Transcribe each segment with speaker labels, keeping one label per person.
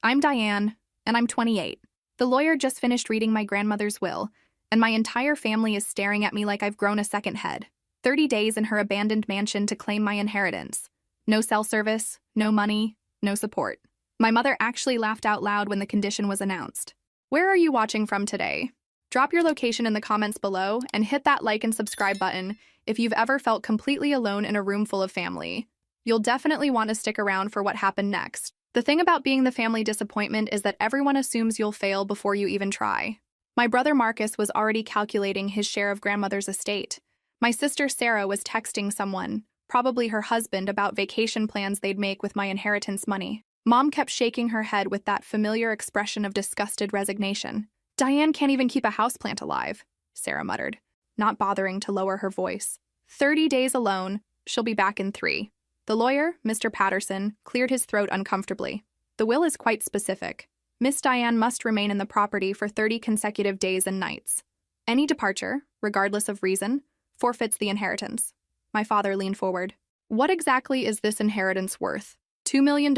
Speaker 1: I'm Diane, and I'm 28. The lawyer just finished reading my grandmother's will, and my entire family is staring at me like I've grown a second head. 30 days in her abandoned mansion to claim my inheritance. No cell service, no money, no support. My mother actually laughed out loud when the condition was announced. Where are you watching from today? Drop your location in the comments below and hit that like and subscribe button if you've ever felt completely alone in a room full of family. You'll definitely want to stick around for what happened next. The thing about being the family disappointment is that everyone assumes you'll fail before you even try. My brother Marcus was already calculating his share of grandmother's estate. My sister Sarah was texting someone, probably her husband, about vacation plans they'd make with my inheritance money. Mom kept shaking her head with that familiar expression of disgusted resignation. Diane can't even keep a houseplant alive, Sarah muttered, not bothering to lower her voice. 30 days alone, she'll be back in 3. The lawyer, Mr. Patterson, cleared his throat uncomfortably. The will is quite specific. Miss Diane must remain in the property for 30 consecutive days and nights. Any departure, regardless of reason, forfeits the inheritance. My father leaned forward. What exactly is this inheritance worth? $2 million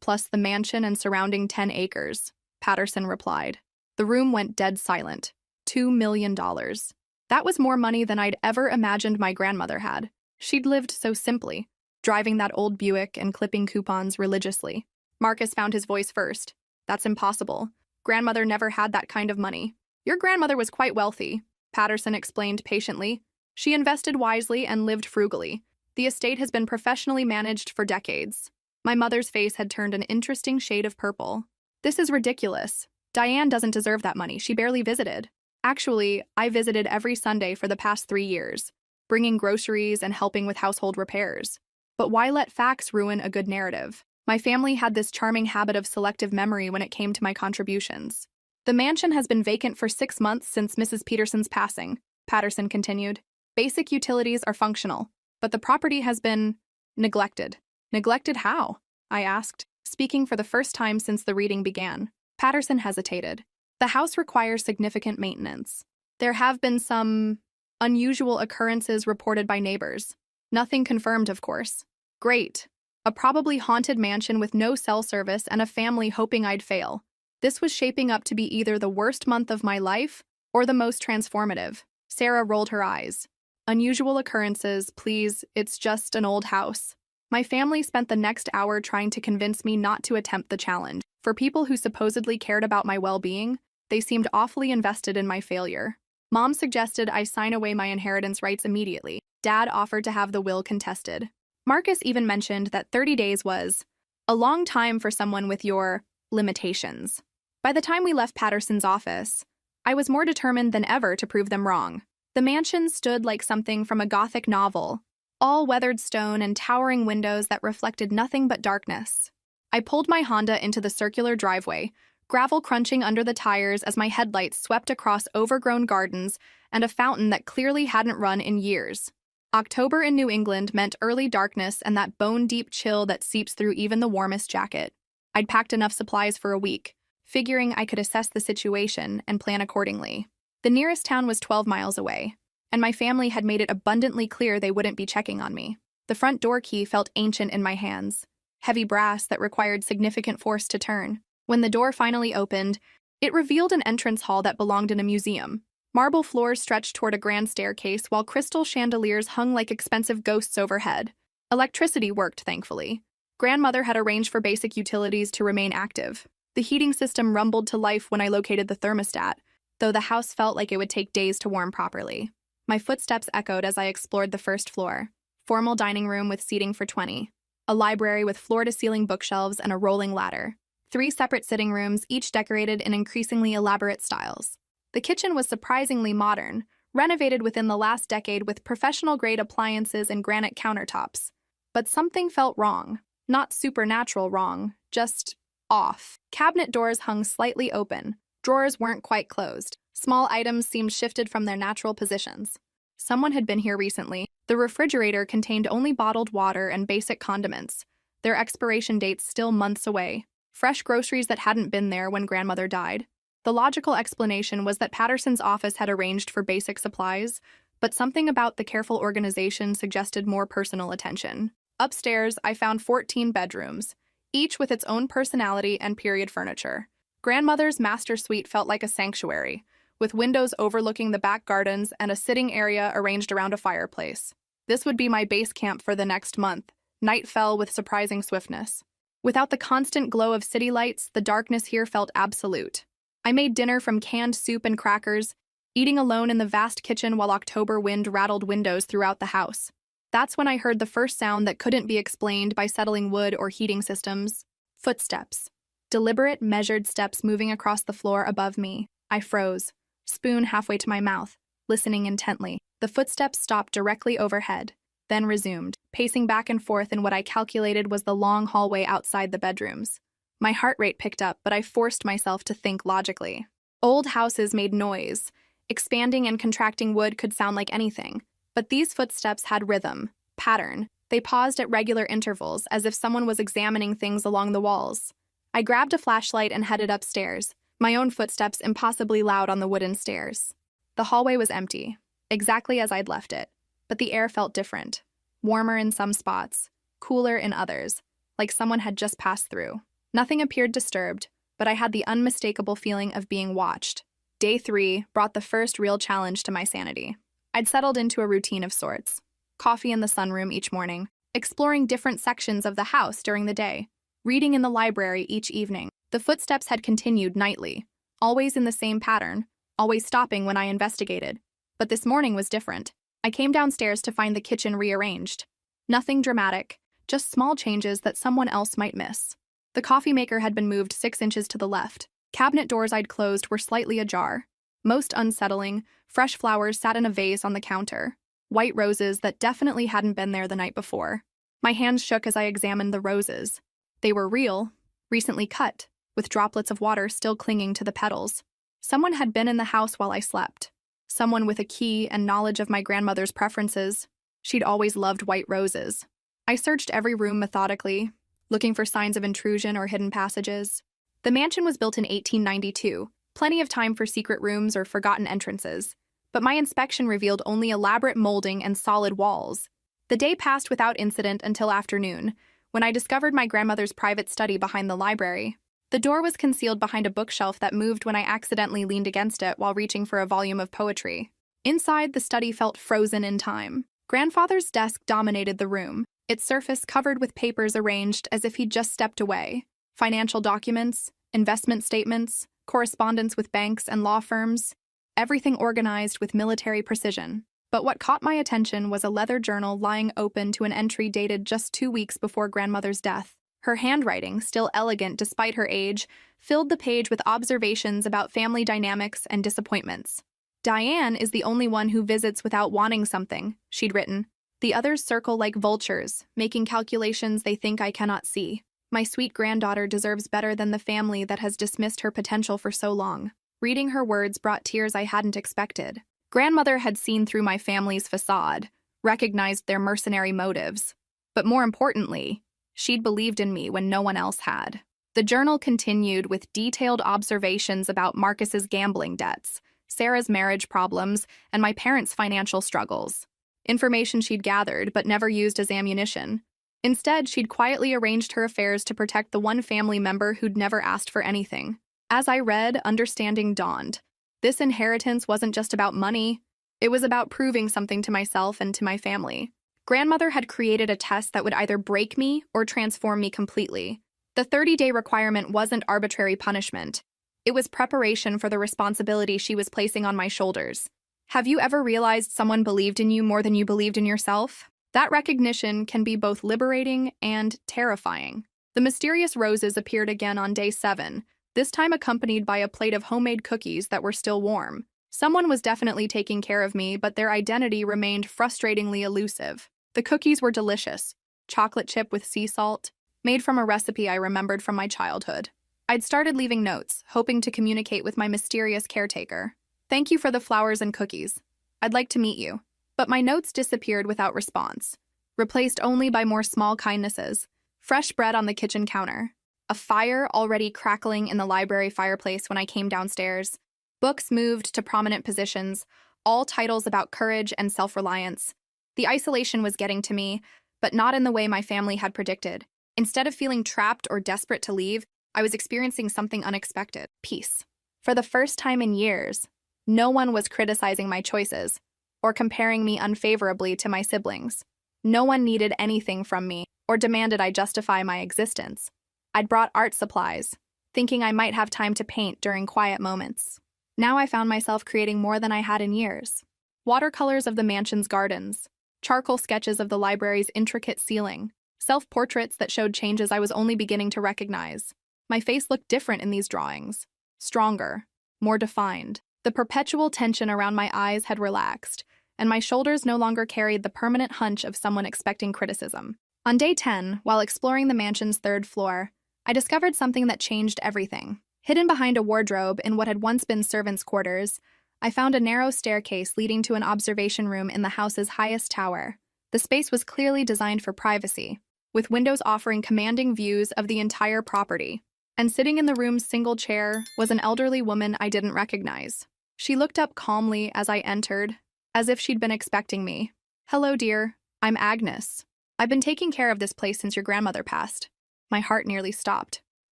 Speaker 1: plus the mansion and surrounding 10 acres, Patterson replied. The room went dead silent. $2 million. That was more money than I'd ever imagined my grandmother had. She'd lived so simply, driving that old Buick and clipping coupons religiously. Marcus found his voice first. That's impossible. Grandmother never had that kind of money. Your grandmother was quite wealthy, Patterson explained patiently. She invested wisely and lived frugally. The estate has been professionally managed for decades. My mother's face had turned an interesting shade of purple. This is ridiculous. Diane doesn't deserve that money. She barely visited. Actually, I visited every Sunday for the past 3 years, bringing groceries and helping with household repairs. But why let facts ruin a good narrative? My family had this charming habit of selective memory when it came to my contributions. The mansion has been vacant for 6 months since Mrs. Peterson's passing, Patterson continued. Basic utilities are functional, but the property has been neglected. Neglected how? I asked, speaking for the first time since the reading began. Patterson hesitated. The house requires significant maintenance. There have been some unusual occurrences reported by neighbors. Nothing confirmed, of course. Great. A probably haunted mansion with no cell service and a family hoping I'd fail. This was shaping up to be either the worst month of my life or the most transformative. Sarah rolled her eyes. Unusual occurrences, please, it's just an old house. My family spent the next hour trying to convince me not to attempt the challenge. For people who supposedly cared about my well-being, they seemed awfully invested in my failure. Mom suggested I sign away my inheritance rights immediately. Dad offered to have the will contested. Marcus even mentioned that 30 days was a long time for someone with your limitations. By the time we left Patterson's office, I was more determined than ever to prove them wrong. The mansion stood like something from a Gothic novel, all weathered stone and towering windows that reflected nothing but darkness. I pulled my Honda into the circular driveway, gravel crunching under the tires as my headlights swept across overgrown gardens and a fountain that clearly hadn't run in years. October in New England meant early darkness and that bone-deep chill that seeps through even the warmest jacket. I'd packed enough supplies for a week, figuring I could assess the situation and plan accordingly. The nearest town was 12 miles away, and my family had made it abundantly clear they wouldn't be checking on me. The front door key felt ancient in my hands, heavy brass that required significant force to turn. When the door finally opened, it revealed an entrance hall that belonged in a museum. Marble floors stretched toward a grand staircase while crystal chandeliers hung like expensive ghosts overhead. Electricity worked, thankfully. Grandmother had arranged for basic utilities to remain active. The heating system rumbled to life when I located the thermostat, though the house felt like it would take days to warm properly. My footsteps echoed as I explored the first floor. Formal dining room with seating for 20. A library with floor-to-ceiling bookshelves and a rolling ladder. 3 separate sitting rooms, each decorated in increasingly elaborate styles. The kitchen was surprisingly modern, renovated within the last decade with professional-grade appliances and granite countertops. But something felt wrong. Not supernatural wrong, just off. Cabinet doors hung slightly open. Drawers weren't quite closed. Small items seemed shifted from their natural positions. Someone had been here recently. The refrigerator contained only bottled water and basic condiments, their expiration dates still months away. Fresh groceries that hadn't been there when grandmother died. The logical explanation was that Patterson's office had arranged for basic supplies, but something about the careful organization suggested more personal attention. Upstairs, I found 14 bedrooms, each with its own personality and period furniture. Grandmother's master suite felt like a sanctuary, with windows overlooking the back gardens and a sitting area arranged around a fireplace. This would be my base camp for the next month. Night fell with surprising swiftness. Without the constant glow of city lights, the darkness here felt absolute. I made dinner from canned soup and crackers, eating alone in the vast kitchen while October wind rattled windows throughout the house. That's when I heard the first sound that couldn't be explained by settling wood or heating systems. Footsteps. Deliberate, measured steps moving across the floor above me. I froze, spoon halfway to my mouth, listening intently. The footsteps stopped directly overhead, then resumed, pacing back and forth in what I calculated was the long hallway outside the bedrooms. My heart rate picked up, but I forced myself to think logically. Old houses made noise. Expanding and contracting wood could sound like anything. But these footsteps had rhythm, pattern. They paused at regular intervals, as if someone was examining things along the walls. I grabbed a flashlight and headed upstairs, my own footsteps impossibly loud on the wooden stairs. The hallway was empty, exactly as I'd left it, but the air felt different. Warmer in some spots, cooler in others, like someone had just passed through. Nothing appeared disturbed, but I had the unmistakable feeling of being watched. Day 3 brought the first real challenge to my sanity. I'd settled into a routine of sorts. Coffee in the sunroom each morning, exploring different sections of the house during the day, reading in the library each evening. The footsteps had continued nightly, always in the same pattern, always stopping when I investigated. But this morning was different. I came downstairs to find the kitchen rearranged. Nothing dramatic, just small changes that someone else might miss. The coffee maker had been moved 6 inches to the left. Cabinet doors I'd closed were slightly ajar. Most unsettling, fresh flowers sat in a vase on the counter. White roses that definitely hadn't been there the night before. My hands shook as I examined the roses. They were real, recently cut, with droplets of water still clinging to the petals. Someone had been in the house while I slept. Someone with a key and knowledge of my grandmother's preferences. She'd always loved white roses. I searched every room methodically, looking for signs of intrusion or hidden passages. The mansion was built in 1892, plenty of time for secret rooms or forgotten entrances, but my inspection revealed only elaborate molding and solid walls. The day passed without incident until afternoon, when I discovered my grandmother's private study behind the library. The door was concealed behind a bookshelf that moved when I accidentally leaned against it while reaching for a volume of poetry. Inside, the study felt frozen in time. Grandfather's desk dominated the room, its surface covered with papers arranged as if he'd just stepped away. Financial documents, investment statements, correspondence with banks and law firms, everything organized with military precision. But what caught my attention was a leather journal lying open to an entry dated just 2 weeks before grandmother's death. Her handwriting, still elegant despite her age, filled the page with observations about family dynamics and disappointments. "Diane is the only one who visits without wanting something," she'd written. "The others circle like vultures, making calculations they think I cannot see. My sweet granddaughter deserves better than the family that has dismissed her potential for so long." Reading her words brought tears I hadn't expected. Grandmother had seen through my family's facade, recognized their mercenary motives. But more importantly, she'd believed in me when no one else had. The journal continued with detailed observations about Marcus's gambling debts, Sarah's marriage problems, and my parents' financial struggles. Information she'd gathered but never used as ammunition. Instead, she'd quietly arranged her affairs to protect the one family member who'd never asked for anything. As I read, understanding dawned. This inheritance wasn't just about money. It was about proving something to myself and to my family. Grandmother had created a test that would either break me or transform me completely. The 30-day requirement wasn't arbitrary punishment. It was preparation for the responsibility she was placing on my shoulders. Have you ever realized someone believed in you more than you believed in yourself? That recognition can be both liberating and terrifying. The mysterious roses appeared again on day 7, this time accompanied by a plate of homemade cookies that were still warm. Someone was definitely taking care of me, but their identity remained frustratingly elusive. The cookies were delicious, chocolate chip with sea salt, made from a recipe I remembered from my childhood. I'd started leaving notes, hoping to communicate with my mysterious caretaker. "Thank you for the flowers and cookies. I'd like to meet you." But my notes disappeared without response, replaced only by more small kindnesses. Fresh bread on the kitchen counter. A fire already crackling in the library fireplace when I came downstairs. Books moved to prominent positions, all titles about courage and self-reliance. The isolation was getting to me, but not in the way my family had predicted. Instead of feeling trapped or desperate to leave, I was experiencing something unexpected: peace. For the first time in years, no one was criticizing my choices or comparing me unfavorably to my siblings. No one needed anything from me or demanded I justify my existence. I'd brought art supplies, thinking I might have time to paint during quiet moments. Now I found myself creating more than I had in years. Watercolors of the mansion's gardens, charcoal sketches of the library's intricate ceiling, self-portraits that showed changes I was only beginning to recognize. My face looked different in these drawings. Stronger, more defined. The perpetual tension around my eyes had relaxed, and my shoulders no longer carried the permanent hunch of someone expecting criticism. On day 10, while exploring the mansion's third floor, I discovered something that changed everything. Hidden behind a wardrobe in what had once been servants' quarters, I found a narrow staircase leading to an observation room in the house's highest tower. The space was clearly designed for privacy, with windows offering commanding views of the entire property. And sitting in the room's single chair was an elderly woman I didn't recognize. She looked up calmly as I entered, as if she'd been expecting me. "Hello, dear. I'm Agnes. I've been taking care of this place since your grandmother passed." My heart nearly stopped.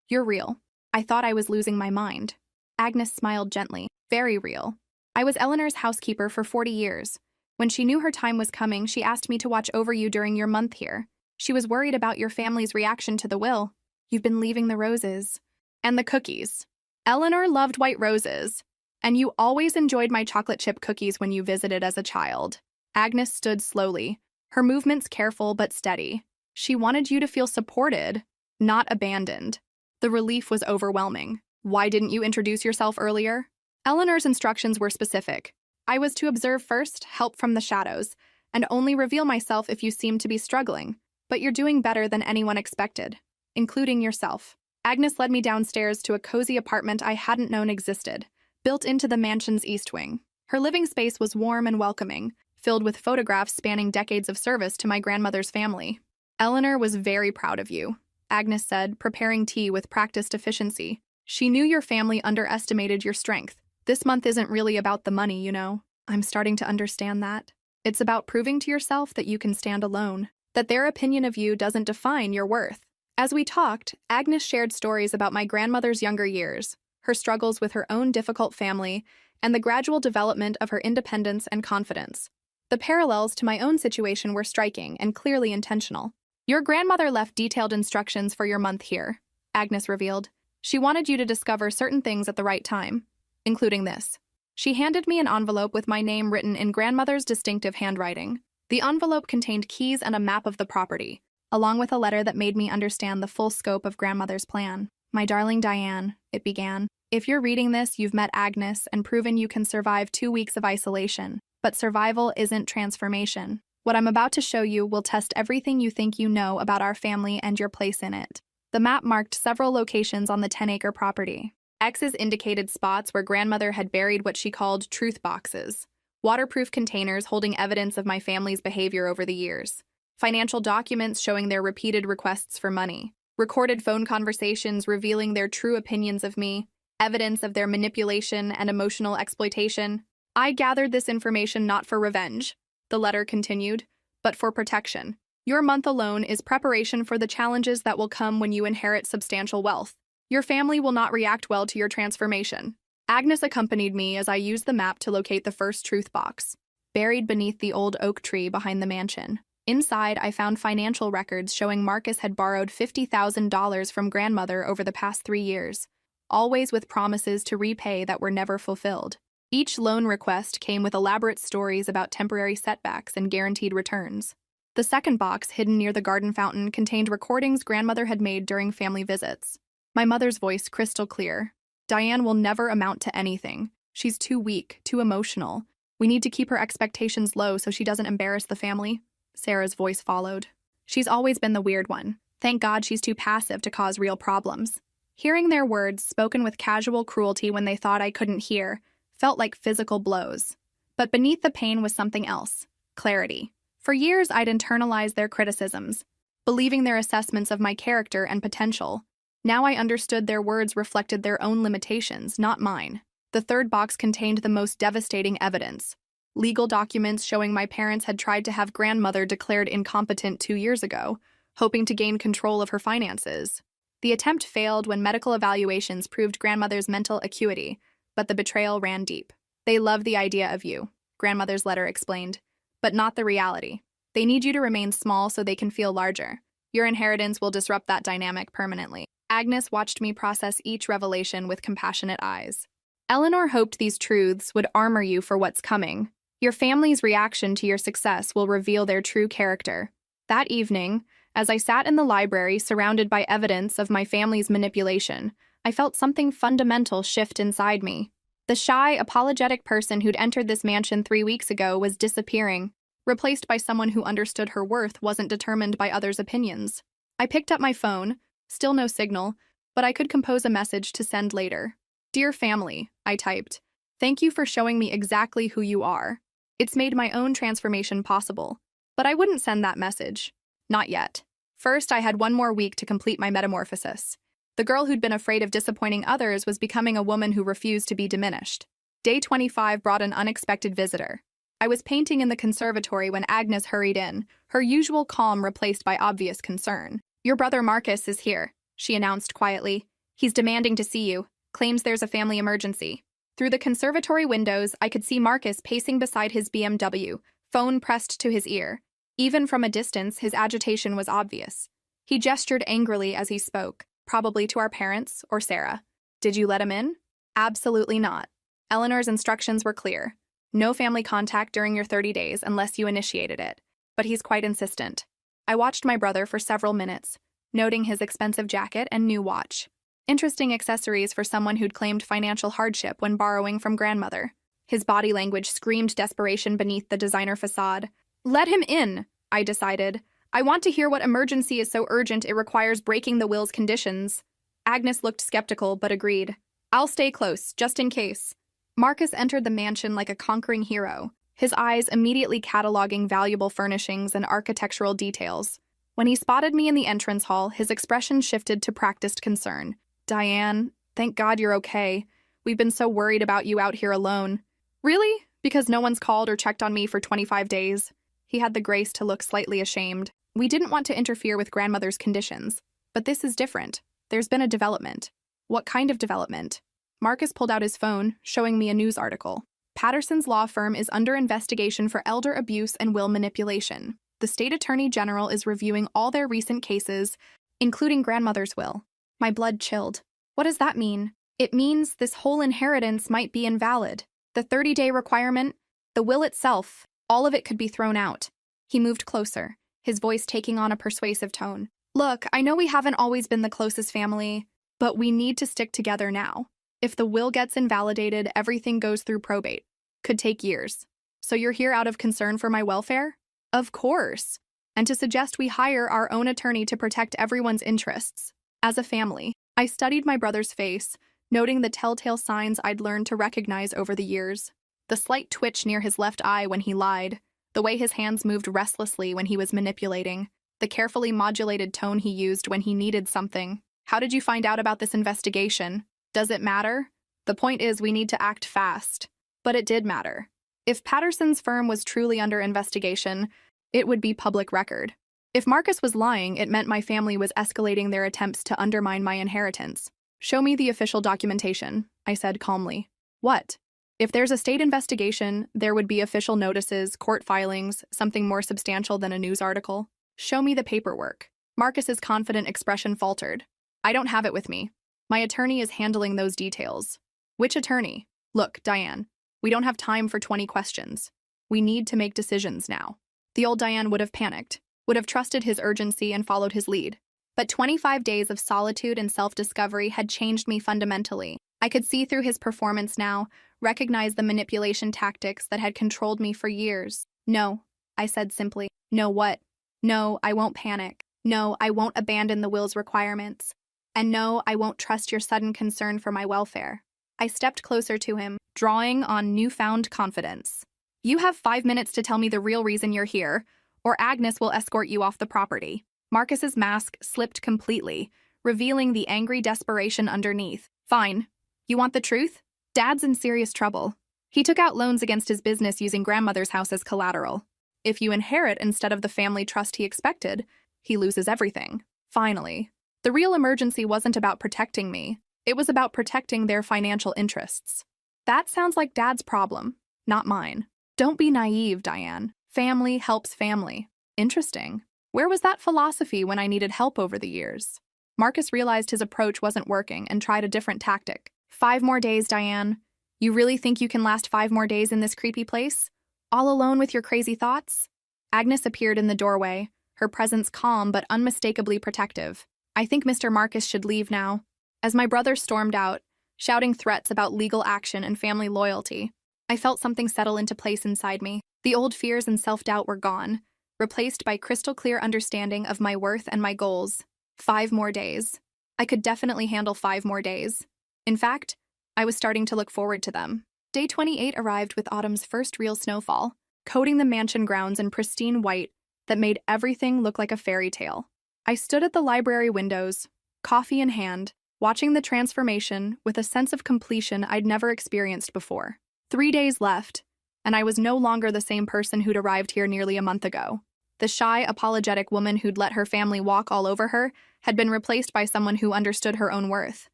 Speaker 1: "You're real." I thought I was losing my mind. Agnes smiled gently. "Very real. I was Eleanor's housekeeper for 40 years. When she knew her time was coming, she asked me to watch over you during your month here. She was worried about your family's reaction to the will. You've been leaving the roses. And the cookies. Eleanor loved white roses. And you always enjoyed my chocolate chip cookies when you visited as a child." Agnes stood slowly, her movements careful but steady. She wanted you to feel supported, not abandoned. The relief was overwhelming. "Why didn't you introduce yourself earlier?" Eleanor's instructions were specific. I was to observe first, help from the shadows, and only reveal myself if you seemed to be struggling. But you're doing better than anyone expected, including yourself. Agnes led me downstairs to a cozy apartment I hadn't known existed, built into the mansion's east wing. Her living space was warm and welcoming, filled with photographs spanning decades of service to my grandmother's family. "Eleanor was very proud of you," Agnes said, preparing tea with practiced efficiency. "She knew your family underestimated your strength. This month isn't really about the money, you know. I'm starting to understand that. It's about proving to yourself that you can stand alone, that their opinion of you doesn't define your worth." As we talked, Agnes shared stories about my grandmother's younger years, her struggles with her own difficult family, and the gradual development of her independence and confidence. The parallels to my own situation were striking and clearly intentional. "Your grandmother left detailed instructions for your month here," Agnes revealed. "She wanted you to discover certain things at the right time, including this." She handed me an envelope with my name written in grandmother's distinctive handwriting. The envelope contained keys and a map of the property, along with a letter that made me understand the full scope of grandmother's plan. "My darling Diane," it began, "if you're reading this, you've met Agnes and proven you can survive 2 weeks of isolation. But survival isn't transformation. What I'm about to show you will test everything you think you know about our family and your place in it." The map marked several locations on the 10-acre property. X's indicated spots where grandmother had buried what she called truth boxes, waterproof containers holding evidence of my family's behavior over the years, financial documents showing their repeated requests for money, recorded phone conversations revealing their true opinions of me, evidence of their manipulation and emotional exploitation. "I gathered this information not for revenge," the letter continued, "but for protection. Your month alone is preparation for the challenges that will come when you inherit substantial wealth. Your family will not react well to your transformation." Agnes accompanied me as I used the map to locate the first truth box, buried beneath the old oak tree behind the mansion. Inside, I found financial records showing Marcus had borrowed $50,000 from grandmother over the past 3 years, always with promises to repay that were never fulfilled. Each loan request came with elaborate stories about temporary setbacks and guaranteed returns. The second box, hidden near the garden fountain, contained recordings grandmother had made during family visits. My mother's voice crystal clear. "Diane will never amount to anything. She's too weak, too emotional. We need to keep her expectations low so she doesn't embarrass the family." Sarah's voice followed. "She's always been the weird one. Thank God she's too passive to cause real problems." Hearing their words, spoken with casual cruelty when they thought I couldn't hear, felt like physical blows. But beneath the pain was something else: clarity. For years, I'd internalized their criticisms, believing their assessments of my character and potential. Now I understood their words reflected their own limitations, not mine. The third box contained the most devastating evidence: legal documents showing my parents had tried to have grandmother declared incompetent 2 years ago, hoping to gain control of her finances. The attempt failed when medical evaluations proved grandmother's mental acuity, but the betrayal ran deep. They love the idea of you, grandmother's letter explained, but not the reality. They need you to remain small so they can feel larger. Your inheritance will disrupt that dynamic permanently. Agnes watched me process each revelation with compassionate eyes. Eleanor hoped these truths would armor you for what's coming. Your family's reaction to your success will reveal their true character. That evening, as I sat in the library surrounded by evidence of my family's manipulation, I felt something fundamental shift inside me. The shy, apologetic person who'd entered this mansion 3 weeks ago was disappearing, replaced by someone who understood her worth wasn't determined by others' opinions. I picked up my phone, still no signal, but I could compose a message to send later. Dear family, I typed, thank you for showing me exactly who you are. It's made my own transformation possible. But I wouldn't send that message. Not yet. First, I had one more week to complete my metamorphosis. The girl who'd been afraid of disappointing others was becoming a woman who refused to be diminished. Day 25 brought an unexpected visitor. I was painting in the conservatory when Agnes hurried in, her usual calm replaced by obvious concern. Your brother Marcus is here, she announced quietly. He's demanding to see you, claims there's a family emergency. Through the conservatory windows, I could see Marcus pacing beside his BMW, phone pressed to his ear. Even from a distance, his agitation was obvious. He gestured angrily as he spoke, probably to our parents or Sarah. Did you let him in? Absolutely not. Eleanor's instructions were clear. No family contact during your 30 days unless you initiated it. But he's quite insistent. I watched my brother for several minutes, noting his expensive jacket and new watch. Interesting accessories for someone who'd claimed financial hardship when borrowing from grandmother. His body language screamed desperation beneath the designer facade. Let him in, I decided. I want to hear what emergency is so urgent it requires breaking the will's conditions. Agnes looked skeptical but agreed. I'll stay close, just in case. Marcus entered the mansion like a conquering hero, his eyes immediately cataloging valuable furnishings and architectural details. When he spotted me in the entrance hall, his expression shifted to practiced concern. Diane, thank God you're okay. We've been so worried about you out here alone. Really? Because no one's called or checked on me for 25 days? He had the grace to look slightly ashamed. We didn't want to interfere with grandmother's conditions. But this is different. There's been a development. What kind of development? Marcus pulled out his phone, showing me a news article. Patterson's law firm is under investigation for elder abuse and will manipulation. The state attorney general is reviewing all their recent cases, including grandmother's will. My blood chilled. What does that mean? It means this whole inheritance might be invalid. The 30-day requirement, the will itself, all of it could be thrown out. He moved closer, his voice taking on a persuasive tone. Look, I know we haven't always been the closest family, but we need to stick together now. If the will gets invalidated, everything goes through probate. Could take years. So you're here out of concern for my welfare? Of course. And to suggest we hire our own attorney to protect everyone's interests. As a family, I studied my brother's face, noting the telltale signs I'd learned to recognize over the years. The slight twitch near his left eye when he lied, the way his hands moved restlessly when he was manipulating, the carefully modulated tone he used when he needed something. How did you find out about this investigation? Does it matter? The point is we need to act fast. But it did matter. If Patterson's firm was truly under investigation, it would be public record. If Marcus was lying, it meant my family was escalating their attempts to undermine my inheritance. Show me the official documentation, I said calmly. What? If there's a state investigation, there would be official notices, court filings, something more substantial than a news article. Show me the paperwork. Marcus's confident expression faltered. I don't have it with me. My attorney is handling those details. Which attorney? Look, Diane, we don't have time for 20 questions. We need to make decisions now. The old Diane would have panicked, would have trusted his urgency and followed his lead. But 25 days of solitude and self-discovery had changed me fundamentally. I could see through his performance now, recognize the manipulation tactics that had controlled me for years. No, I said simply. No what? No, I won't panic. No, I won't abandon the will's requirements. And no, I won't trust your sudden concern for my welfare. I stepped closer to him, drawing on newfound confidence. You have 5 minutes to tell me the real reason you're here, or Agnes will escort you off the property. Marcus's mask slipped completely, revealing the angry desperation underneath. Fine. You want the truth? Dad's in serious trouble. He took out loans against his business using grandmother's house as collateral. If you inherit instead of the family trust he expected, he loses everything. Finally. The real emergency wasn't about protecting me. It was about protecting their financial interests. That sounds like Dad's problem, not mine. Don't be naive, Diane. Family helps family. Interesting. Where was that philosophy when I needed help over the years? Marcus realized his approach wasn't working and tried a different tactic. 5 more days, Diane. You really think you can last 5 more days in this creepy place? All alone with your crazy thoughts? Agnes appeared in the doorway, her presence calm but unmistakably protective. I think Mr. Marcus should leave now. As my brother stormed out, shouting threats about legal action and family loyalty, I felt something settle into place inside me. The old fears and self-doubt were gone, replaced by crystal-clear understanding of my worth and my goals. 5 more days. I could definitely handle 5 more days. In fact, I was starting to look forward to them. Day 28 arrived with autumn's first real snowfall, coating the mansion grounds in pristine white that made everything look like a fairy tale. I stood at the library windows, coffee in hand, watching the transformation with a sense of completion I'd never experienced before. 3 days left, and I was no longer the same person who'd arrived here nearly a month ago. The shy, apologetic woman who'd let her family walk all over her had been replaced by someone who understood her own worth,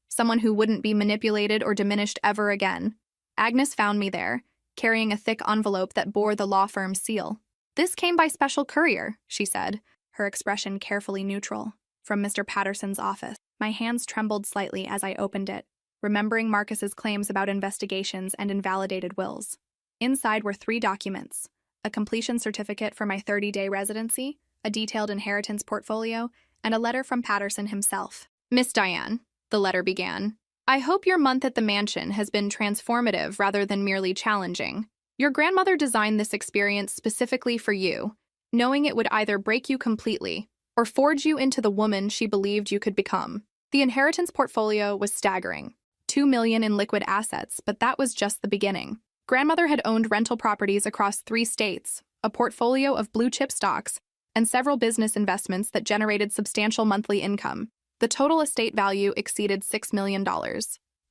Speaker 1: someone who wouldn't be manipulated or diminished ever again. Agnes found me there, carrying a thick envelope that bore the law firm's seal. "This came by special courier," she said, her expression carefully neutral, "from Mr. Patterson's office." My hands trembled slightly as I opened it, remembering Marcus's claims about investigations and invalidated wills. Inside were 3 documents: a completion certificate for my 30-day residency, a detailed inheritance portfolio, and a letter from Patterson himself. "Miss Diane," the letter began, "I hope your month at the mansion has been transformative rather than merely challenging. Your grandmother designed this experience specifically for you, knowing it would either break you completely or forge you into the woman she believed you could become." The inheritance portfolio was staggering. $2 million in liquid assets, but that was just the beginning. Grandmother had owned rental properties across 3 states, a portfolio of blue-chip stocks, and several business investments that generated substantial monthly income. The total estate value exceeded $6 million.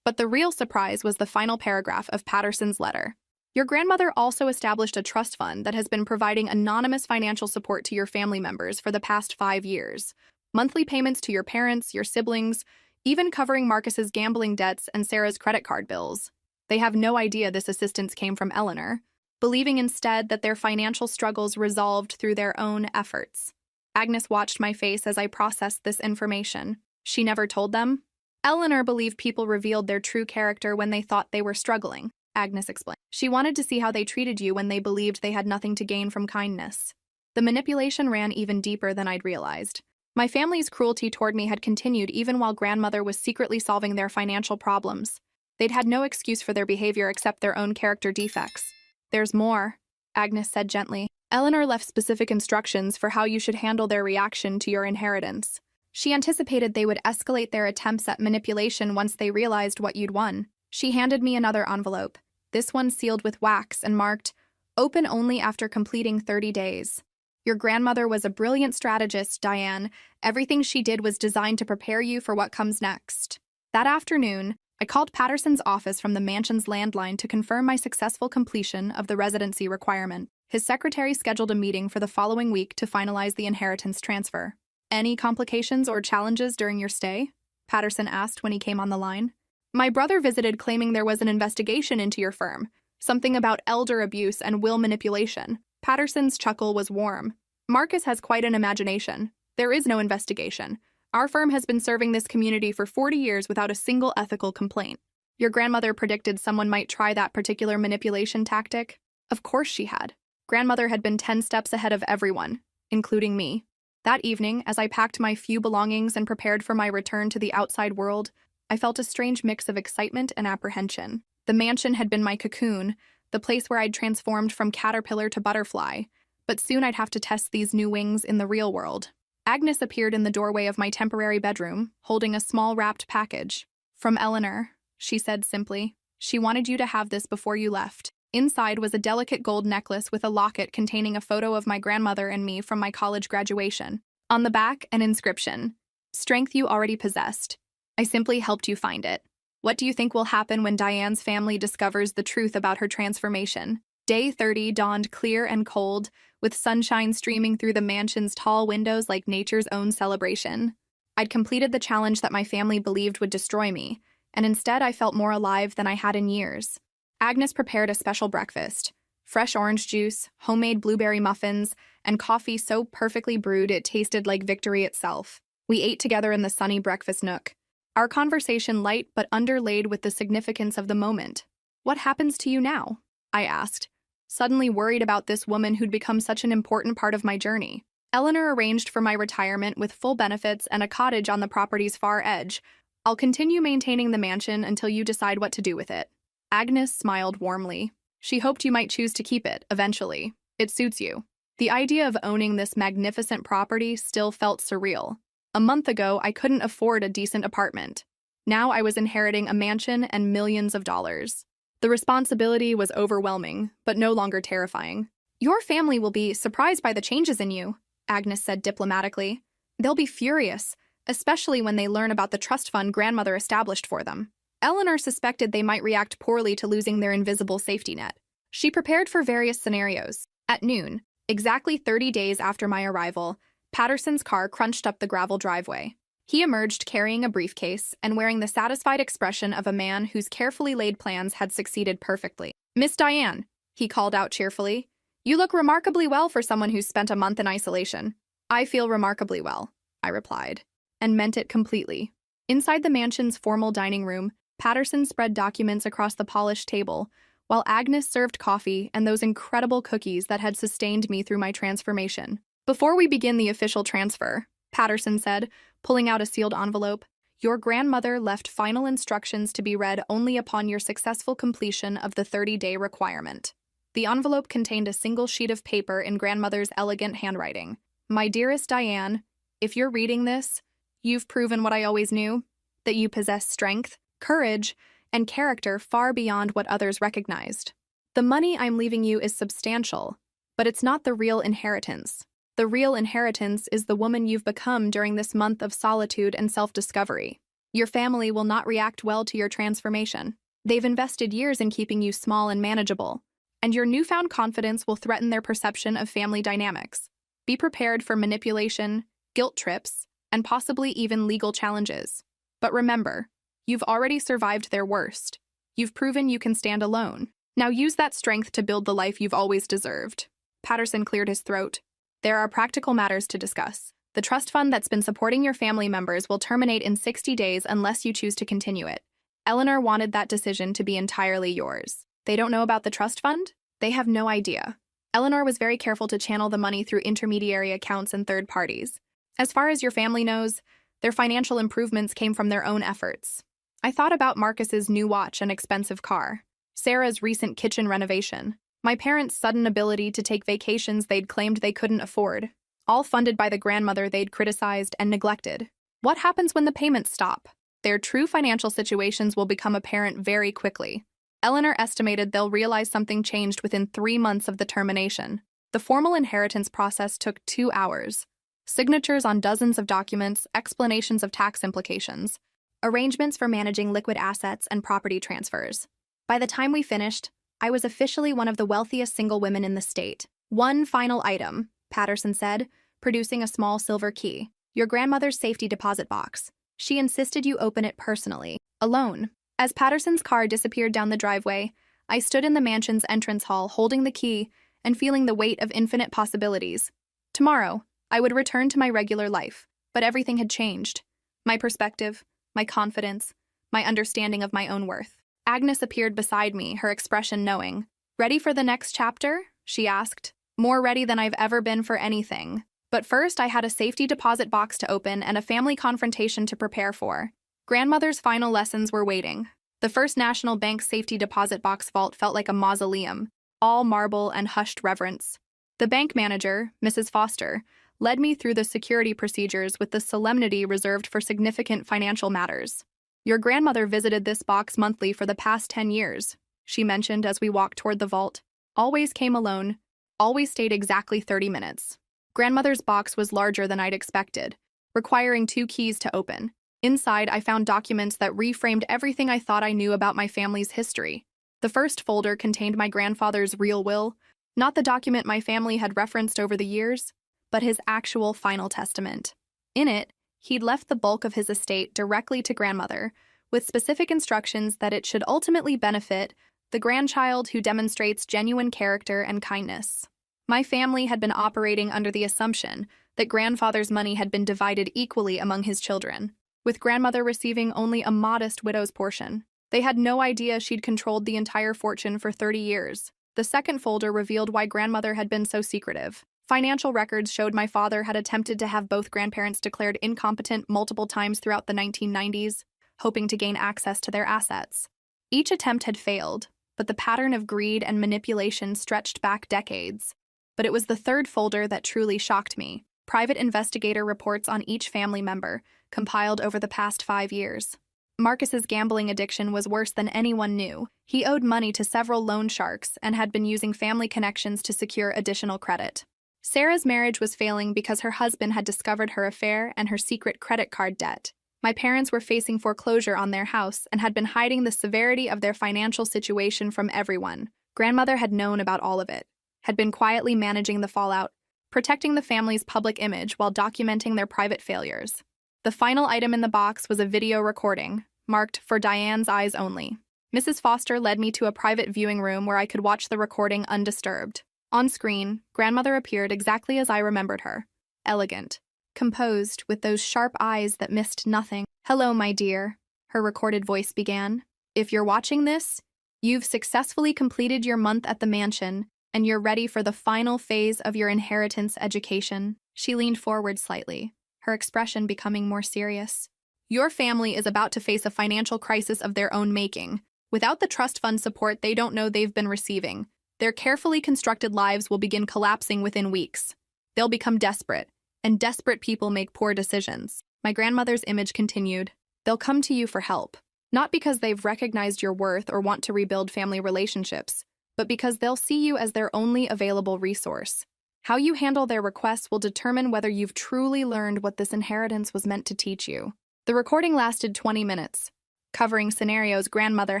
Speaker 1: But the real surprise was the final paragraph of Patterson's letter. Your grandmother also established a trust fund that has been providing anonymous financial support to your family members for the past 5 years. Monthly payments to your parents, your siblings, even covering Marcus's gambling debts and Sarah's credit card bills. They have no idea this assistance came from Eleanor, believing instead that their financial struggles resolved through their own efforts. Agnes watched my face as I processed this information. She never told them. Eleanor believed people revealed their true character when they thought they were struggling, Agnes explained. She wanted to see how they treated you when they believed they had nothing to gain from kindness. The manipulation ran even deeper than I'd realized. My family's cruelty toward me had continued even while grandmother was secretly solving their financial problems. They'd had no excuse for their behavior except their own character defects. "There's more," Agnes said gently. "Eleanor left specific instructions for how you should handle their reaction to your inheritance. She anticipated they would escalate their attempts at manipulation once they realized what you'd won." She handed me another envelope, this one sealed with wax and marked, "Open only after completing 30 days. Your grandmother was a brilliant strategist, Diane. Everything she did was designed to prepare you for what comes next." That afternoon, I called Patterson's office from the mansion's landline to confirm my successful completion of the residency requirement. His secretary scheduled a meeting for the following week to finalize the inheritance transfer. "Any complications or challenges during your stay?" Patterson asked when he came on the line. "My brother visited claiming there was an investigation into your firm, something about elder abuse and will manipulation." Patterson's chuckle was warm. "Marcus has quite an imagination. There is no investigation. Our firm has been serving this community for 40 years without a single ethical complaint. Your grandmother predicted someone might try that particular manipulation tactic?" Of course she had. Grandmother had been 10 steps ahead of everyone, including me. That evening, as I packed my few belongings and prepared for my return to the outside world, I felt a strange mix of excitement and apprehension. The mansion had been my cocoon, the place where I'd transformed from caterpillar to butterfly, but soon I'd have to test these new wings in the real world. Agnes appeared in the doorway of my temporary bedroom, holding a small wrapped package. "From Eleanor," she said simply. "She wanted you to have this before you left." Inside was a delicate gold necklace with a locket containing a photo of my grandmother and me from my college graduation. On the back, an inscription: "Strength you already possessed. I simply helped you find it." What do you think will happen when Diane's family discovers the truth about her transformation? Day 30 dawned clear and cold, with sunshine streaming through the mansion's tall windows like nature's own celebration. I'd completed the challenge that my family believed would destroy me, and instead I felt more alive than I had in years. Agnes prepared a special breakfast: fresh orange juice, homemade blueberry muffins, and coffee so perfectly brewed it tasted like victory itself. We ate together in the sunny breakfast nook, our conversation light but underlaid with the significance of the moment. "What happens to you now?" I asked, suddenly worried about this woman who'd become such an important part of my journey. "Eleanor arranged for my retirement with full benefits and a cottage on the property's far edge. I'll continue maintaining the mansion until you decide what to do with it." Agnes smiled warmly. She hoped you might choose to keep it, eventually. It suits you. The idea of owning this magnificent property still felt surreal. A month ago, I couldn't afford a decent apartment. Now I was inheriting a mansion and millions of dollars. The responsibility was overwhelming, but no longer terrifying. "Your family will be surprised by the changes in you," Agnes said diplomatically. "They'll be furious, especially when they learn about the trust fund grandmother established for them." Eleanor suspected they might react poorly to losing their invisible safety net. She prepared for various scenarios. At noon, exactly 30 days after my arrival, Patterson's car crunched up the gravel driveway. He emerged carrying a briefcase and wearing the satisfied expression of a man whose carefully laid plans had succeeded perfectly. "Miss Diane," he called out cheerfully, "you look remarkably well for someone who's spent a month in isolation." "I feel remarkably well," I replied, and meant it completely. Inside the mansion's formal dining room, Patterson spread documents across the polished table, while Agnes served coffee and those incredible cookies that had sustained me through my transformation. "Before we begin the official transfer," Patterson said, pulling out a sealed envelope, "your grandmother left final instructions to be read only upon your successful completion of the 30-day requirement." The envelope contained a single sheet of paper in grandmother's elegant handwriting. "My dearest Diane, if you're reading this, you've proven what I always knew, that you possess strength, courage, and character far beyond what others recognized. The money I'm leaving you is substantial, but it's not the real inheritance. The real inheritance is the woman you've become during this month of solitude and self-discovery. Your family will not react well to your transformation. They've invested years in keeping you small and manageable, and your newfound confidence will threaten their perception of family dynamics. Be prepared for manipulation, guilt trips, and possibly even legal challenges. But remember, you've already survived their worst. You've proven you can stand alone. Now use that strength to build the life you've always deserved." Patterson cleared his throat. "There are practical matters to discuss. The trust fund that's been supporting your family members will terminate in 60 days unless you choose to continue it. Eleanor wanted that decision to be entirely yours." "They don't know about the trust fund?" "They have no idea. Eleanor was very careful to channel the money through intermediary accounts and third parties. As far as your family knows, their financial improvements came from their own efforts. I thought about Marcus's new watch and expensive car, Sarah's recent kitchen renovation, my parents' sudden ability to take vacations they'd claimed they couldn't afford, all funded by the grandmother they'd criticized and neglected. What happens when the payments stop? Their true financial situations will become apparent very quickly. Eleanor estimated they'll realize something changed within 3 months of the termination. The formal inheritance process took 2 hours. Signatures on dozens of documents, explanations of tax implications, arrangements for managing liquid assets and property transfers. By the time we finished, I was officially one of the wealthiest single women in the state. "One final item," Patterson said, producing a small silver key. "Your grandmother's safety deposit box. She insisted you open it personally, alone." As Patterson's car disappeared down the driveway, I stood in the mansion's entrance hall holding the key and feeling the weight of infinite possibilities. Tomorrow, I would return to my regular life, but everything had changed. My perspective, my confidence, my understanding of my own worth. Agnes appeared beside me, her expression knowing. "Ready for the next chapter?" she asked. "More ready than I've ever been for anything. But first, I had a safety deposit box to open and a family confrontation to prepare for." Grandmother's final lessons were waiting. The First National Bank safety deposit box vault felt like a mausoleum, all marble and hushed reverence. The bank manager, Mrs. Foster, led me through the security procedures with the solemnity reserved for significant financial matters. "Your grandmother visited this box monthly for the past 10 years, she mentioned as we walked toward the vault. "Always came alone, always stayed exactly 30 minutes. Grandmother's box was larger than I'd expected, requiring 2 keys to open. Inside, I found documents that reframed everything I thought I knew about my family's history. The first folder contained my grandfather's real will, not the document my family had referenced over the years, but his actual final testament. In it, he'd left the bulk of his estate directly to grandmother, with specific instructions that it should ultimately benefit the grandchild who demonstrates genuine character and kindness. My family had been operating under the assumption that grandfather's money had been divided equally among his children, with grandmother receiving only a modest widow's portion. They had no idea she'd controlled the entire fortune for 30 years. The second folder revealed why grandmother had been so secretive. Financial records showed my father had attempted to have both grandparents declared incompetent multiple times throughout the 1990s, hoping to gain access to their assets. Each attempt had failed, but the pattern of greed and manipulation stretched back decades. But it was the third folder that truly shocked me. Private investigator reports on each family member, compiled over the past 5 years. Marcus's gambling addiction was worse than anyone knew. He owed money to several loan sharks and had been using family connections to secure additional credit. Sarah's marriage was failing because her husband had discovered her affair and her secret credit card debt. My parents were facing foreclosure on their house and had been hiding the severity of their financial situation from everyone. Grandmother had known about all of it, had been quietly managing the fallout, protecting the family's public image while documenting their private failures. The final item in the box was a video recording, marked for Diane's eyes only. Mrs. Foster led me to a private viewing room where I could watch the recording undisturbed. On screen, grandmother appeared exactly as I remembered her. Elegant, composed, with those sharp eyes that missed nothing. "Hello, my dear," her recorded voice began. "If you're watching this, you've successfully completed your month at the mansion, and you're ready for the final phase of your inheritance education." She leaned forward slightly, her expression becoming more serious. "Your family is about to face a financial crisis of their own making. Without the trust fund support they don't know they've been receiving, their carefully constructed lives will begin collapsing within weeks. They'll become desperate, and desperate people make poor decisions." My grandmother's image continued. "They'll come to you for help, not because they've recognized your worth or want to rebuild family relationships, but because they'll see you as their only available resource. How you handle their requests will determine whether you've truly learned what this inheritance was meant to teach you." The recording lasted 20 minutes, covering scenarios grandmother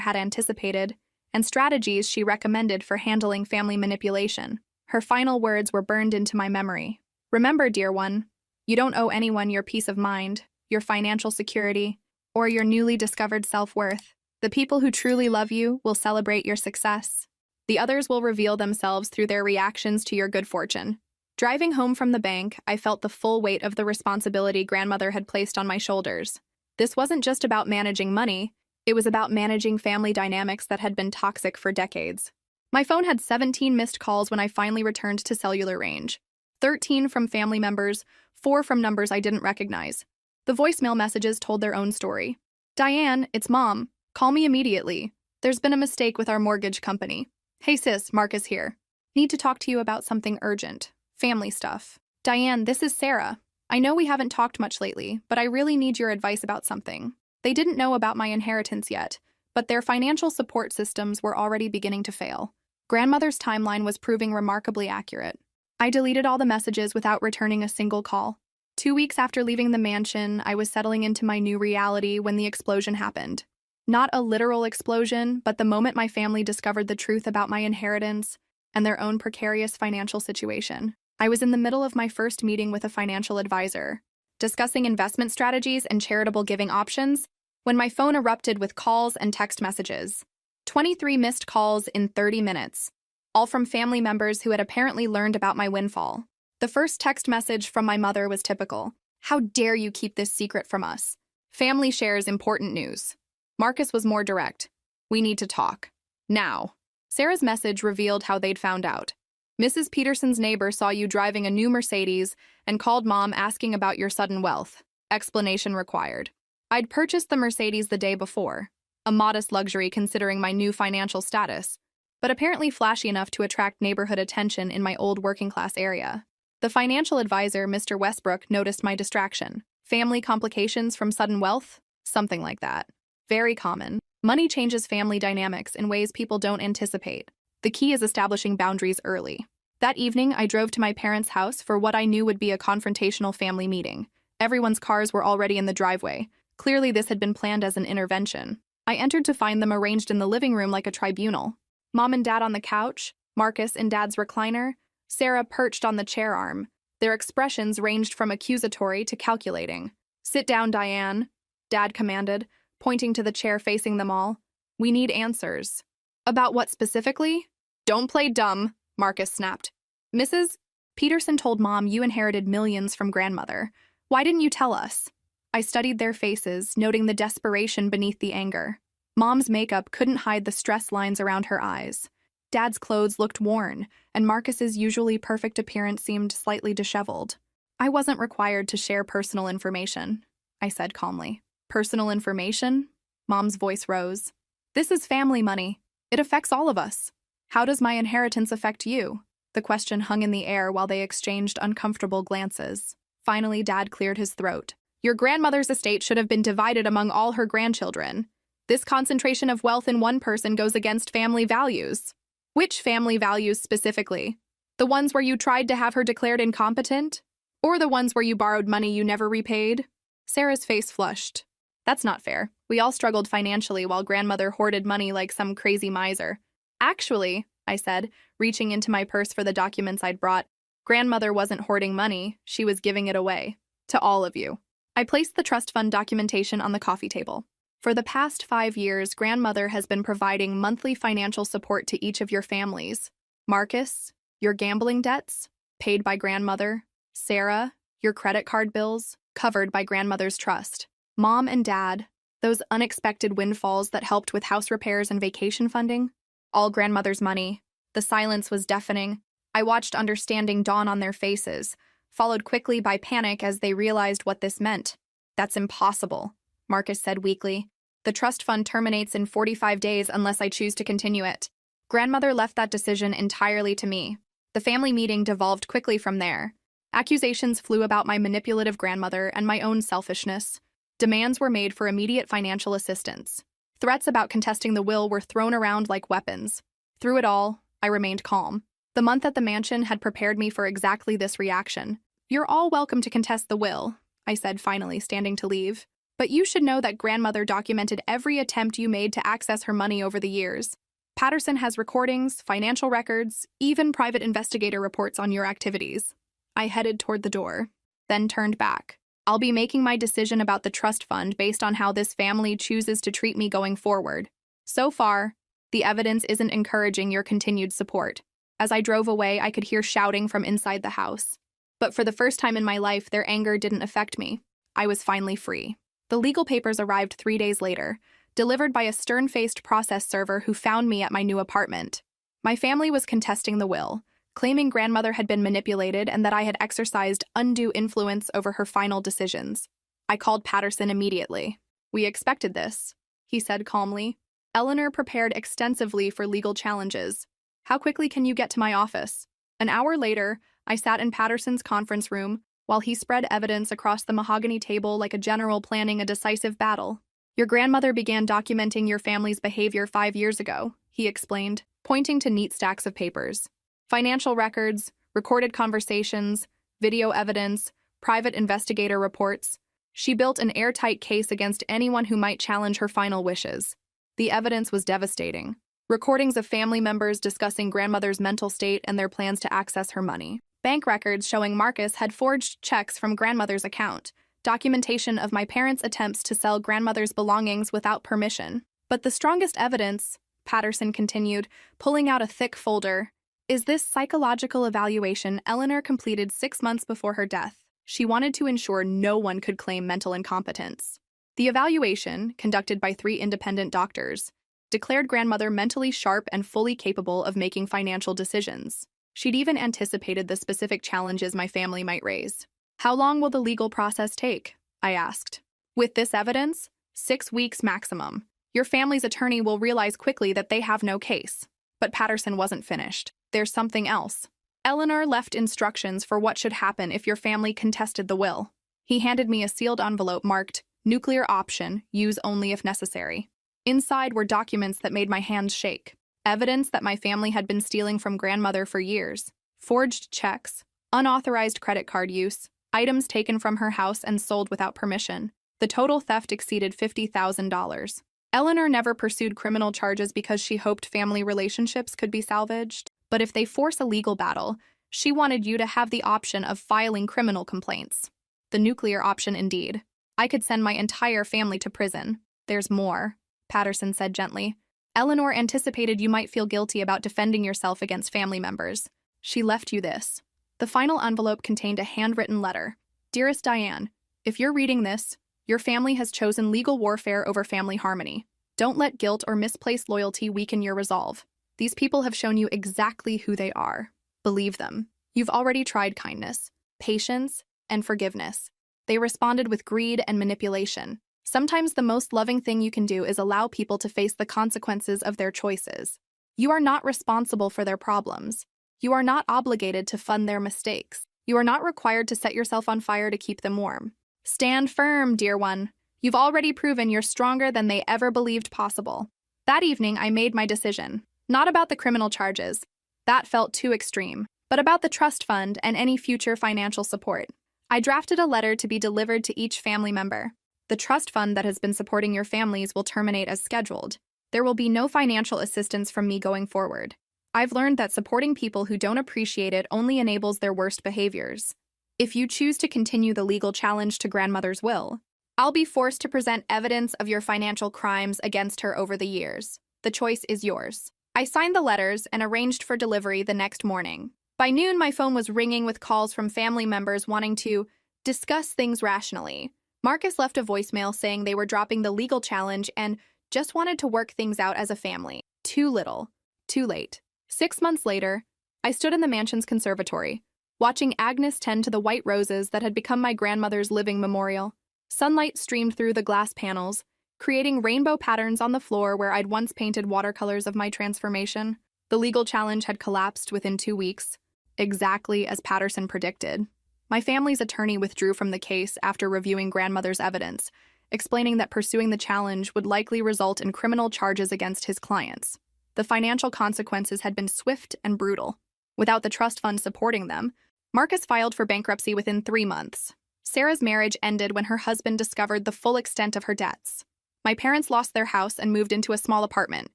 Speaker 1: had anticipated and strategies she recommended for handling family manipulation. Her final words were burned into my memory. "Remember, dear one, you don't owe anyone your peace of mind, your financial security, or your newly discovered self-worth. The people who truly love you will celebrate your success. The others will reveal themselves through their reactions to your good fortune." Driving home from the bank, I felt the full weight of the responsibility grandmother had placed on my shoulders. This wasn't just about managing money, it was about managing family dynamics that had been toxic for decades. My phone had 17 missed calls when I finally returned to cellular range. 13 from family members, 4 from numbers I didn't recognize. The voicemail messages told their own story. "Diane, it's Mom. Call me immediately. There's been a mistake with our mortgage company. Hey sis, Marcus here. Need to talk to you about something urgent. Family stuff. Diane, this is Sarah. I know we haven't talked much lately, but I really need your advice about something." They didn't know about my inheritance yet, but their financial support systems were already beginning to fail. Grandmother's timeline was proving remarkably accurate. I deleted all the messages without returning a single call. 2 weeks after leaving the mansion, I was settling into my new reality when the explosion happened. Not a literal explosion, but the moment my family discovered the truth about my inheritance and their own precarious financial situation. I was in the middle of my first meeting with a financial advisor, discussing investment strategies and charitable giving options, when my phone erupted with calls and text messages. 23 missed calls in 30 minutes, all from family members who had apparently learned about my windfall. The first text message from my mother was typical. "How dare you keep this secret from us? Family shares important news." Marcus was more direct. "We need to talk. Now." Sarah's message revealed how they'd found out. "Mrs. Peterson's neighbor saw you driving a new Mercedes and called Mom asking about your sudden wealth. Explanation required." I'd purchased the Mercedes the day before, a modest luxury considering my new financial status, but apparently flashy enough to attract neighborhood attention in my old working-class area. The financial advisor, Mr. Westbrook, noticed my distraction. Family complications from sudden wealth? Something like that. Very common. Money changes family dynamics in ways people don't anticipate. The key is establishing boundaries early. That evening, I drove to my parents' house for what I knew would be a confrontational family meeting. Everyone's cars were already in the driveway. Clearly, this had been planned as an intervention. I entered to find them arranged in the living room like a tribunal. Mom and Dad on the couch, Marcus in Dad's recliner, Sarah perched on the chair arm. Their expressions ranged from accusatory to calculating. "Sit down, Diane," Dad commanded, pointing to the chair facing them all. "We need answers." "About what specifically?" "Don't play dumb," Marcus snapped. "Mrs. Peterson told Mom you inherited millions from grandmother. Why didn't you tell us?" I studied their faces, noting the desperation beneath the anger. Mom's makeup couldn't hide the stress lines around her eyes. Dad's clothes looked worn, and Marcus's usually perfect appearance seemed slightly disheveled. "I wasn't required to share personal information," I said calmly. "Personal information?" Mom's voice rose. "This is family money. It affects all of us. How does my inheritance affect you?" The question hung in the air while they exchanged uncomfortable glances. Finally, Dad cleared his throat. "Your grandmother's estate should have been divided among all her grandchildren. This concentration of wealth in one person goes against family values." "Which family values specifically? The ones where you tried to have her declared incompetent? Or the ones where you borrowed money you never repaid?" Sarah's face flushed. "That's not fair. We all struggled financially while grandmother hoarded money like some crazy miser." "Actually," I said, reaching into my purse for the documents I'd brought, "grandmother wasn't hoarding money, she was giving it away. To all of you." I placed the trust fund documentation on the coffee table. "For the past 5 years, grandmother has been providing monthly financial support to each of your families. Marcus, your gambling debts, paid by grandmother. Sarah, your credit card bills, covered by grandmother's trust. Mom and Dad, those unexpected windfalls that helped with house repairs and vacation funding, all grandmother's money." The silence was deafening. I watched understanding dawn on their faces, followed quickly by panic as they realized what this meant. "That's impossible," Marcus said weakly. "The trust fund terminates in 45 days unless I choose to continue it." Grandmother left that decision entirely to me. The family meeting devolved quickly from there. Accusations flew about my manipulative grandmother and my own selfishness. Demands were made for immediate financial assistance. Threats about contesting the will were thrown around like weapons. Through it all, I remained calm. The month at the mansion had prepared me for exactly this reaction. "You're all welcome to contest the will," I said finally, standing to leave. "But you should know that grandmother documented every attempt you made to access her money over the years. Patterson has recordings, financial records, even private investigator reports on your activities." I headed toward the door, then turned back. "I'll be making my decision about the trust fund based on how this family chooses to treat me going forward. So far, the evidence isn't encouraging your continued support." As I drove away, I could hear shouting from inside the house. But for the first time in my life, their anger didn't affect me. I was finally free. The legal papers arrived 3 days later, delivered by a stern-faced process server who found me at my new apartment. My family was contesting the will, claiming grandmother had been manipulated and that I had exercised undue influence over her final decisions. I called Patterson immediately. "We expected this," he said calmly. "Eleanor prepared extensively for legal challenges. How quickly can you get to my office?" An hour later, I sat in Patterson's conference room while he spread evidence across the mahogany table like a general planning a decisive battle. "Your grandmother began documenting your family's behavior 5 years ago," he explained, pointing to neat stacks of papers. "Financial records, recorded conversations, video evidence, private investigator reports. She built an airtight case against anyone who might challenge her final wishes." The evidence was devastating. Recordings of family members discussing grandmother's mental state and their plans to access her money. Bank records showing Marcus had forged checks from grandmother's account. Documentation of my parents' attempts to sell grandmother's belongings without permission. "But the strongest evidence," Patterson continued, pulling out a thick folder, "is this psychological evaluation Eleanor completed 6 months before her death. She wanted to ensure no one could claim mental incompetence. The evaluation, conducted by 3 independent doctors, declared grandmother mentally sharp and fully capable of making financial decisions. She'd even anticipated the specific challenges my family might raise." "How long will the legal process take?" I asked. "With this evidence, 6 weeks maximum. Your family's attorney will realize quickly that they have no case." But Patterson wasn't finished. "There's something else. Eleanor left instructions for what should happen if your family contested the will." He handed me a sealed envelope marked, "Nuclear option, use only if necessary." Inside were documents that made my hands shake. Evidence that my family had been stealing from grandmother for years. Forged checks, unauthorized credit card use, items taken from her house and sold without permission. The total theft exceeded $50,000. Eleanor never pursued criminal charges because she hoped family relationships could be salvaged. But if they force a legal battle, she wanted you to have the option of filing criminal complaints. The nuclear option, indeed. I could send my entire family to prison. There's more, Patterson said gently. Eleanor anticipated you might feel guilty about defending yourself against family members. She left you this. The final envelope contained a handwritten letter. Dearest Diane, if you're reading this, your family has chosen legal warfare over family harmony. Don't let guilt or misplaced loyalty weaken your resolve. These people have shown you exactly who they are. Believe them. You've already tried kindness, patience, and forgiveness. They responded with greed and manipulation. Sometimes the most loving thing you can do is allow people to face the consequences of their choices. You are not responsible for their problems. You are not obligated to fund their mistakes. You are not required to set yourself on fire to keep them warm. Stand firm, dear one. You've already proven you're stronger than they ever believed possible. That evening, I made my decision. Not about the criminal charges. That felt too extreme. But about the trust fund and any future financial support. I drafted a letter to be delivered to each family member. The trust fund that has been supporting your families will terminate as scheduled. There will be no financial assistance from me going forward. I've learned that supporting people who don't appreciate it only enables their worst behaviors. If you choose to continue the legal challenge to grandmother's will, I'll be forced to present evidence of your financial crimes against her over the years. The choice is yours. I signed the letters and arranged for delivery the next morning. By noon, my phone was ringing with calls from family members wanting to discuss things rationally. Marcus left a voicemail saying they were dropping the legal challenge and just wanted to work things out as a family. Too little, too late. 6 months later, I stood in the mansion's conservatory, watching Agnes tend to the white roses that had become my grandmother's living memorial. Sunlight streamed through the glass panels, creating rainbow patterns on the floor where I'd once painted watercolors of my transformation. The legal challenge had collapsed within 2 weeks, exactly as Patterson predicted. My family's attorney withdrew from the case after reviewing grandmother's evidence, explaining that pursuing the challenge would likely result in criminal charges against his clients. The financial consequences had been swift and brutal. Without the trust fund supporting them, Marcus filed for bankruptcy within 3 months. Sarah's marriage ended when her husband discovered the full extent of her debts. My parents lost their house and moved into a small apartment,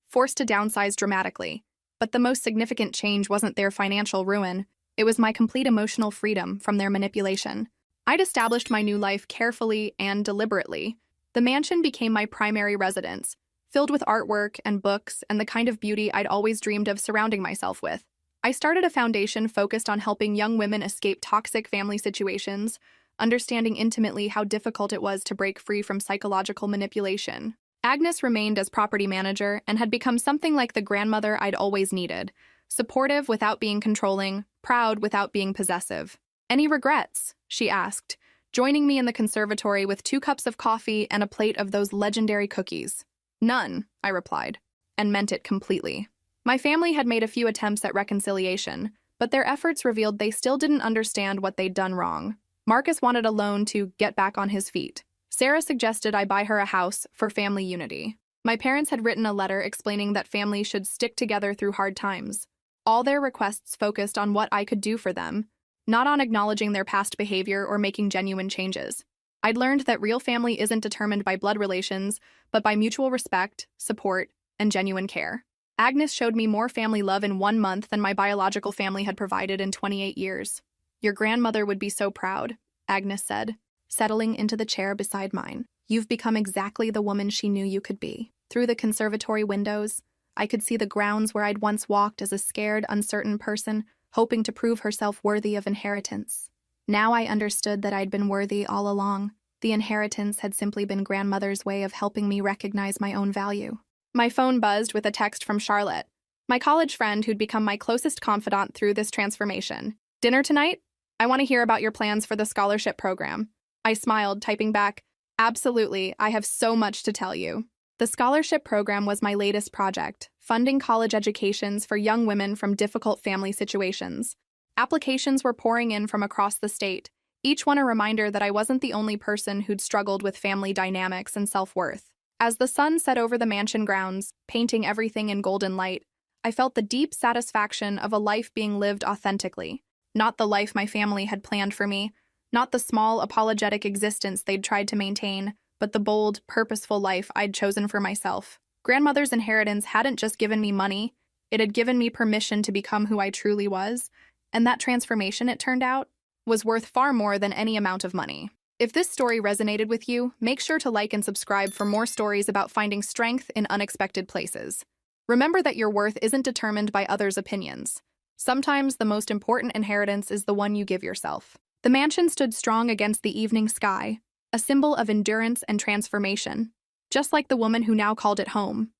Speaker 1: forced to downsize dramatically. But the most significant change wasn't their financial ruin. It was my complete emotional freedom from their manipulation. I'd established my new life carefully and deliberately. The mansion became my primary residence, filled with artwork and books and the kind of beauty I'd always dreamed of surrounding myself with. I started a foundation focused on helping young women escape toxic family situations, understanding intimately how difficult it was to break free from psychological manipulation. Agnes remained as property manager and had become something like the grandmother I'd always needed, supportive without being controlling, proud without being possessive. "Any regrets?" she asked, joining me in the conservatory with 2 cups of coffee and a plate of those legendary cookies. "None," I replied, and meant it completely. My family had made a few attempts at reconciliation, but their efforts revealed they still didn't understand what they'd done wrong. Marcus wanted a loan to get back on his feet. Sarah suggested I buy her a house for family unity. My parents had written a letter explaining that families should stick together through hard times. All their requests focused on what I could do for them, not on acknowledging their past behavior or making genuine changes. I'd learned that real family isn't determined by blood relations, but by mutual respect, support, and genuine care. Agnes showed me more family love in 1 month than my biological family had provided in 28 years. "Your grandmother would be so proud," Agnes said, settling into the chair beside mine. "You've become exactly the woman she knew you could be." Through the conservatory windows, I could see the grounds where I'd once walked as a scared, uncertain person, hoping to prove herself worthy of inheritance. Now I understood that I'd been worthy all along. The inheritance had simply been grandmother's way of helping me recognize my own value. My phone buzzed with a text from Charlotte, my college friend who'd become my closest confidant through this transformation. "Dinner tonight? I want to hear about your plans for the scholarship program." I smiled, typing back, "Absolutely, I have so much to tell you." The scholarship program was my latest project, funding college educations for young women from difficult family situations. Applications were pouring in from across the state, each one a reminder that I wasn't the only person who'd struggled with family dynamics and self-worth. As the sun set over the mansion grounds, painting everything in golden light, I felt the deep satisfaction of a life being lived authentically. Not the life my family had planned for me, not the small, apologetic existence they'd tried to maintain, but the bold, purposeful life I'd chosen for myself. Grandmother's inheritance hadn't just given me money, it had given me permission to become who I truly was, and that transformation, it turned out, was worth far more than any amount of money. If this story resonated with you, make sure to like and subscribe for more stories about finding strength in unexpected places. Remember that your worth isn't determined by others' opinions. Sometimes the most important inheritance is the one you give yourself. The mansion stood strong against the evening sky, a symbol of endurance and transformation, just like the woman who now called it home.